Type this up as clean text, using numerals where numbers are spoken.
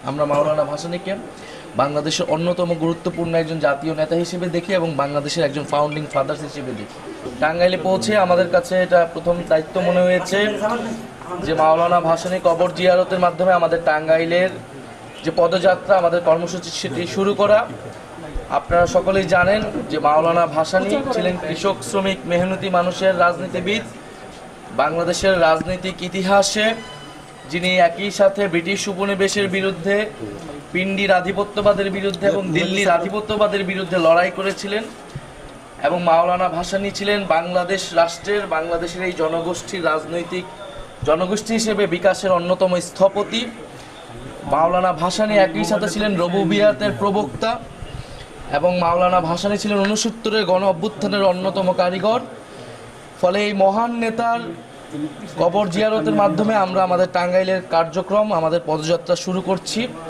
আমরা মাওলানা ভাসানীকে বাংলাদেশের অন্যতম গুরুত্বপূর্ণ একজন জাতীয় নেতা হিসেবে দেখি এবং বাংলাদেশের একজন ফাউন্ডিং ফাদার্স হিসেবে দেখি। টাঙ্গাইলে পৌঁছে আমাদের কাছে এটা প্রথম দায়িত্ব মনে হয়েছে যে মাওলানা ভাসানী কবর জিয়ারতের মাধ্যমে আমাদের টাঙ্গাইলের যে পদযাত্রা, আমাদের কর্মসূচি সেটি শুরু করা। আপনারা সকলেই জানেন যে মাওলানা ভাসানী ছিলেন কৃষক, শ্রমিক, মেহনতি মানুষের রাজনীতিবিদ। বাংলাদেশের রাজনৈতিক ইতিহাসে যিনি একই সাথে ব্রিটিশ উপনিবেশের বিরুদ্ধে, পিন্ডির আধিপত্যবাদের বিরুদ্ধে এবং দিল্লির আধিপত্যবাদের বিরুদ্ধে লড়াই করেছিলেন, এবং মাওলানা ভাসানী ছিলেন বাংলাদেশ রাষ্ট্রের, বাংলাদেশের এই জনগোষ্ঠীর রাজনৈতিক জনগোষ্ঠী হিসেবে বিকাশের অন্যতম স্থপতি। মাওলানা ভাসানী একই সাথে ছিলেন রুবুবিয়াতের প্রবক্তা, এবং মাওলানা ভাসানী ছিলেন ৬৯-এর গণ অভ্যুত্থানের অন্যতম কারিগর। ফলে এই মহান নেতার কবর জিয়ারতের মাধ্যমে আমরা আমাদের টাঙ্গাইলের কার্যক্রম, আমাদের পদযাত্রা শুরু করছি।